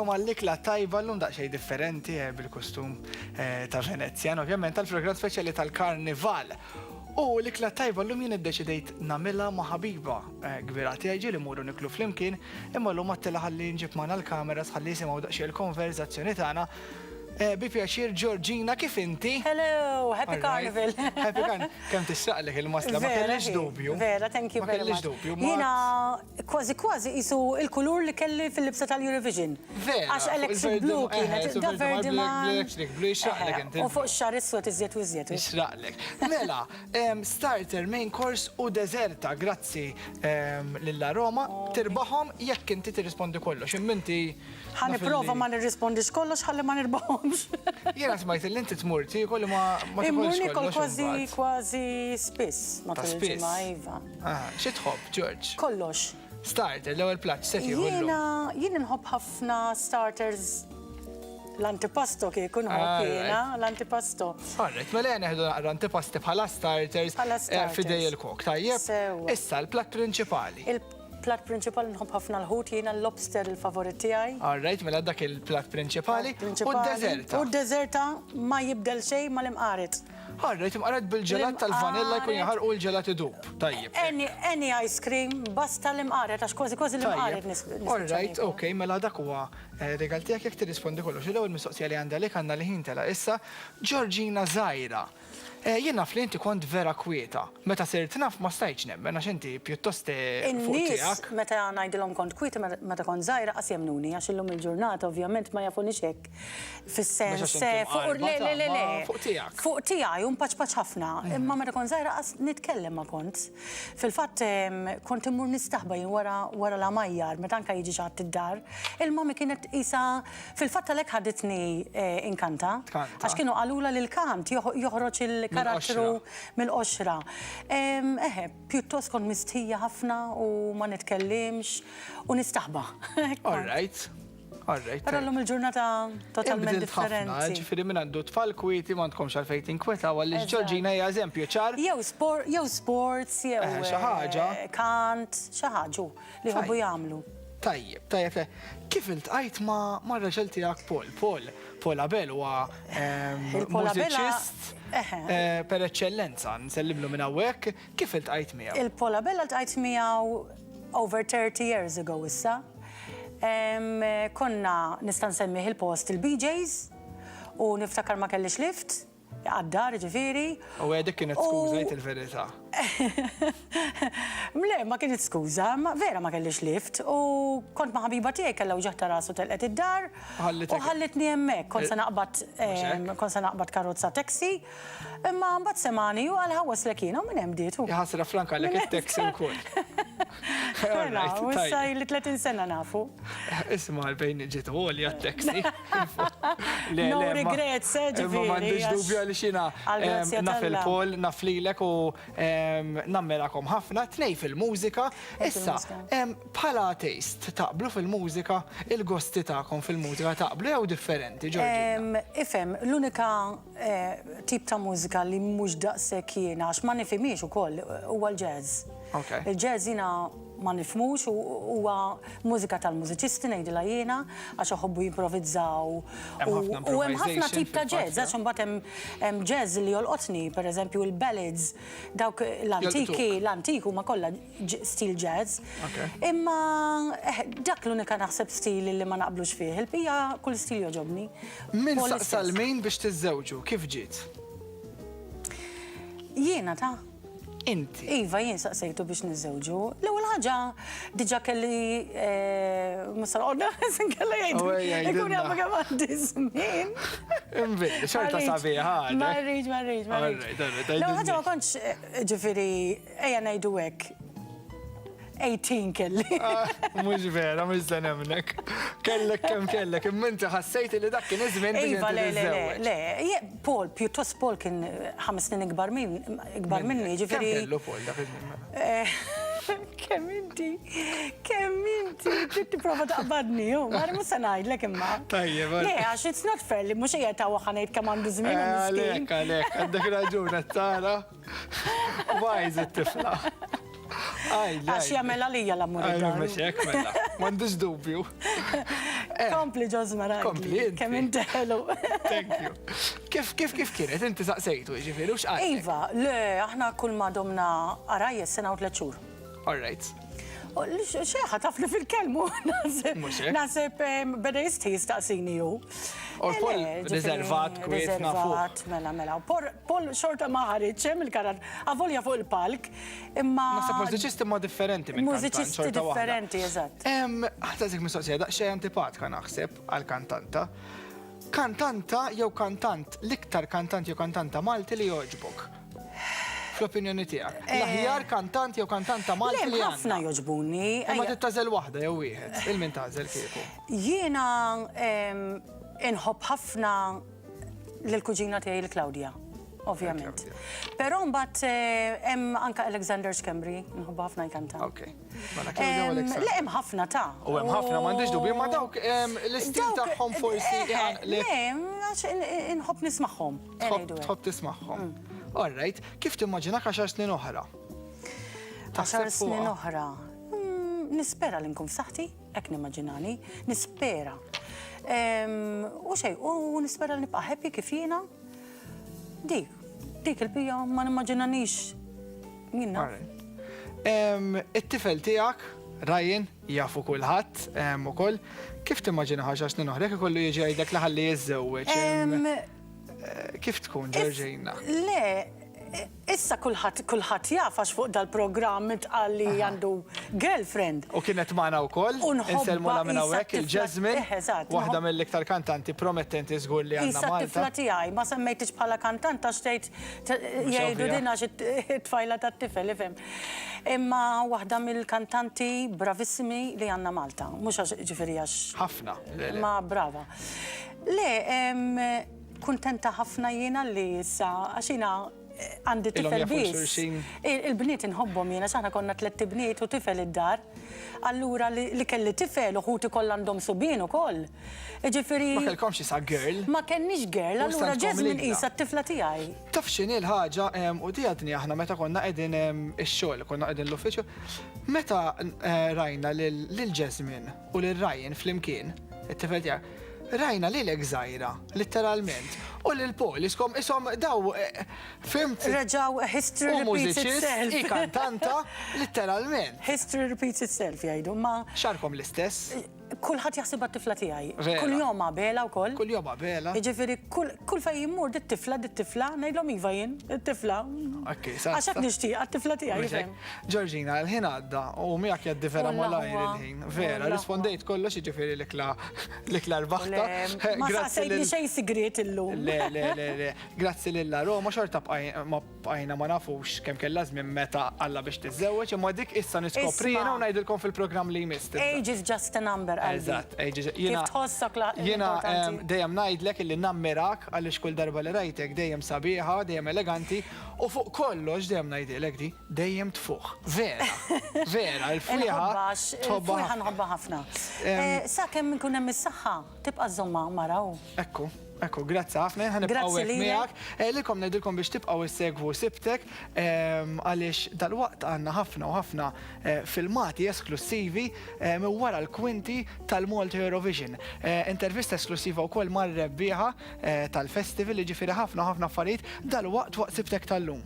nilqakom għall-ikla tajba llum daqsxejn differenti bil-kostum ta' Venezjan, ovvjament tal-programm speċjali tal-Karnival. U l-ikla tajba llum jien iddeċidejt nagħmilha ma' ħabiba kbira tiegħi ġieli mmorru niklu flimkien, imma llum għattila ħalli nġib magħna l-kameras ħalli jisimgħu daqsxejn il-konverzazzjoni tagħna. Bi pjaċir Georgina, kif inti? Hello, happy carnival. Happy carnival. Kemm tixraqlek il-masla, ma kellix dubju. Vera, thank you very much. Ma kellix dubju. Jiena kważi isu il-kulur li kelli fil-libsa tal-Eurovision. Vera. Għax electric blue kienet, da verdi ma. Electric blue ixraqlek inti. U fuq xar iswed iżjed u iżjed. Ixraqlek. Mela, starter, main course u deserta, grazzi lilla Roma, tirbaħom jekk inti tirrispondi kollox. Imminti. Ħaniprova ma nirrispondix kollox ħalli ma nirbahomx. Jiena smajt li inti tmurti kolli ma Immurni kważi spiss ma tmurti ma Iva. Xi tħobb, George? Kollox. Starter, l-ewwel platt se tieħu. Jien inħobb ħafna starters l-antipasto kieku nħobb jiena, l-antipasto. Alright, mela neħdu naqra antipasti bħala starters fidej il-kok. Tajjeb, issa l-platt prinċipali. Il-platt prinċipali nħobb ħafna l-ħut jiena l-lobster il-favorit tiegħi. Alright, mela dak il-platt prinċipali u d-deserta. U d-deserta ma jibdel xejn mal-imqaret. Alright, imqaret bil-ġelat tal-vanilla jkun jaħar u l-ġelat idub. Tajjeb. Any ice cream basta l-imqaret għax kważi l-imqaret nisbet. Alright, ok, mela dak huwa regal tiegħek jekk tirrispondi kollox. L-ewwel mistoqsija li għandha lek għandna li ħin tela issa Georgina żgħira. Jien naf li inti kont vera kwieta. Meta sirt naf ma stajtx nemmen għax inti pjuttost fuq tiegħek. Meta ngħidilhom kont kwieta meta kont żgħira qas jemnuni għax illum il-ġurnata ovvjament ma jafunix hekk. Fis-sens fuq tiegħek. Fuq tiegħi u mpaċpaċ ħafna. Imma meta kont żgħira qas nitkellem ma kont. Fil-fatt kont immur nistaħba wara l-amajjar meta anke jiġi xi ħadd id-dar. Il-mami kienet qisha fil-fatt għalhekk ħaditni inkanta. Għax kienu qalula li l-kant joħroġ il-karattru mill-qoxra. Pjuttost kont mistħija ħafna u ma nitkellimx u nistaħba. Alright. Però l-lum il-ġurnata totalment differenti. Ġifieri minn għandu tfal kwieti ma tkomx għalfejn tinkweta għalli Georgina hija eżempju ċar. Jew sports, jew xi ħaġa. Kant, xi ħaġa li jħobbu jagħmlu. Tajjeb. Kif iltqajt ma' raġel tiegħek Paul Abel huwa mużiċist per eċċellenza, nselliblu minn hawnhekk, kif iltqajt miegħu? Il-Paul Abel iltqajt miegħu over 30 years ago issa. Konna nista' nsemmih il-post il-BJs u niftakar ma kellix lift, għaddar ġifieri. U dik kienet skużajt il-verità. Le, ma kienet skuża, vera ma kellix lift u kont ma' ħabiba tiegħi kellha ġaħta rasu telqet id-dar u ħallitni hemmhekk. Kont se naqbad karozza taxi, imma mbagħad semani u għal ħawas lek jiena u minn hemm dietu. Jaħasra franka għalek it-taxi wkoll. U issa li 30 sena nafu. Isma' għalbejn ġiet għoli għat-taxi. No regrets, ġifieri. Ma m'għandix dubju għaliex jiena naf il-Paul, naf lilek u nammelakom ħafna tnej fil-mużika. Issa, bħala taste taqblu fil-mużika, il-gosti tagħkom fil-mużika taqblu jew differenti, Georgina? Ifhem, l-unika tip ta' mużika li mhux daqshekk jiena għax ma nifhimiex ukoll huwa l-jazz. Il-jazz jiena ma nifhmux huwa mużika tal-mużiċisti ngħidilha jiena għax iħobbu jimprovizzaw. U hemm ħafna tip ta' jazz, għax imbagħad hemm jazz li jolqotni, pereżempju il-ballads, dawk l-antiki huma kollha stil jazz. Imma dak l-unika naħseb stil li ma naqblux fih, il-bqija kull stil joġobni. Min saqsa l-min biex tiżżewġu, kif ġiet? Jiena ta' Inti. Iva, jien saqsejtu biex niżżewġu. L-ewwel ħaġa diġà kelli Mr. Orna kella jgħidu. Ikun jagħmel kemm għandi żmien. Invilli, xorta sabiħ ħaġa. Ma rridx. L-ewwel ħaġa ma kontx ġifieri ejja ngħidu hekk. 18 kelli. Mhux vera, mhux se nemnek. Kellek kemm kellek, imma inti ħassejti li dak kien iż-żmien biex Iva, le, Paul, pjuttost Paul kien 5 snin ikbar minni, ġifieri. Kemm kellu Paul dak iż-żmien? Kemm inti, tipprova taqbadni, mara mhux se ngħidlek imma. Tajjeb. Le, għax it's not fair li mhux qiegħed tawa ħanejt kemm għandu żmien miskin. Għalek, għandek raġun tara. Wajż it-tifla. Għax jagħmel għalija l-ammur. M'għandux dubju. Kompli ġozma Kompli, rajli. inti. Kemm intelu. Thank you. Kif kienet? Inti saqsejtu, ġifieri, u x'qal? Iva, le, aħna kull ma domna għarajja sena u 3 xhur. All right. Xeħa tafli fil-kelmu, nasib beda jisti jistaqsini ju. Or Paul riservat, kwiet, nafu. Riservat, mela. Paul xorta maħariċ, il-karat, għavolja fuq il-palk, imma. Nasib mużiċisti ma differenti minn kantant. Mużiċisti differenti, eżatt. Għatazik mistoqsija, daqxej antipatka naħseb għal-kantanta. Kantanta jew kantant, l-iktar kantant jew kantanta Malti li joġbok. Fl-opinjoni tiegħek. L-aħjar kantant jew kantanta Malti li għandna. ħafna joġbuni. Ma tittażel waħda jew wieħed, il-min tażel kieku. Jiena inħobb ħafna lill-kuġina tiegħi l-Klawdja, ovvjament. Però mbagħad hemm anke Alexander Schembri, inħobb ħafna jkanta. Okay. Le hemm ħafna ta'. U hemm ħafna m'għandix dubju, ma dawk l-istil tagħhom forsi. Le, għax inħobb nismagħhom. Tħobb tismagħhom. All right, kif timmaġinak 10 snin oħra? 10 snin oħra. Nispera li nkun f'saħħti, hekk nimmaġinani, nispera. U xej, u nispera li nibqa' happy kif jiena. Dik il-bija ma nimmaġinanix minna. It-tifel tiegħek, Ryan, jafu kulħadd ukoll, kif timmaġina 10 snin oħra, jekk ikollu jiġi għajdek li ħalli jiżżewweġ. Kif tkun, Ġorġina? Le, issa kulħadd jaf għax fuq dal-programm itqal li għandu girlfriend. U kienet magħna wkoll, inselmuna minn hawnhekk il-Jasmine, waħda mill-iktar kantanti promettenti żgur li għandna Malta. Issa tifla tiegħi ma semmejtix bħala kantanta xtejt jgħidu din għax it-tfajla tat-tifel, ifhem. Imma waħda mill-kantanti bravissimi li għandna Malta, mhux għax ġifieri għax. Ħafna. Ma brava. Le, kuntenta ħafna jiena li issa għax jiena għandi tifel biss. Il-bniet inħobbhom jiena x'aħna konna 3 bniet u tifel id-dar. Allura li kelli tifel uħud ikoll għandhom subien ukoll. Ġifieri. Ma kellkomx isa girl. Ma kenniex girl, allura Jasmine qisha t-tifla tiegħi. Taf x'inhi l-ħaġa u diegħatni aħna meta konna qegħdin ix-xogħol, konna qegħdin l-uffiċċju, meta rajna lil Jasmine u lil Ryan flimkien, it-tifel tiegħek. Rajna li l-egżajra, literalment. U l-Paul, isom daw, fimt. Reġaw, history repeats itself. I kantanta, literalment. History repeats itself, jgħidu, ma. Xarkom l-istess? Kulħadd jaħsib t-tifla tiegħi. Kull jom għabela wkoll. Kull jom għabela. Jiġifieri kull fejn jimmur dit-tifla, ngħidlhom iva jien, it-tifla. Għax hekk nixtieq għat-tifla tiegħi jifhem. Ġorġina, l-ħin għadda u miegħek jgħaddi vera malajr il-ħin. Vera, rispondejt kollox jiġifieri l-ikla rbaħta. Ma saqsejtni xejn sigriet illum. Le. Grazzi lilla Roma, xorta bqajna ma nafux kemm kellha żmien meta Alla biex tiżżewweġ, imma dik issa niskoprina u ngħidilkom fil-programm li jmiss. Age is just a number. Eżatt, kif tħossok jiena dejjem ngħidlek illi nammirak għaliex kull darba li rajtek dejjem sabiħa, dejjem eleganti u fuq kollox dejjem ngħidilek di dejjem tfuq. Vera, il-fwieħa. Il-fwieħa nħobba ħafna. Sakemm nkun hemm is-saħħa tibqa' żomma maraw. Ekku, grazzi ħafna, ħanibqgħu hekk miegħek. Lilkom ngħidilkom biex tibqgħu issegwu sibtek għaliex dalwaqt għandna ħafna u ħafna filmati esklusivi minn wara l-kwinti tal-Malta Eurovision. Intervista esklusiva wkoll mar-rebbieħa tal-festival li ġifieri ħafna affarijiet dalwaqt waqt sibtek tal-lum.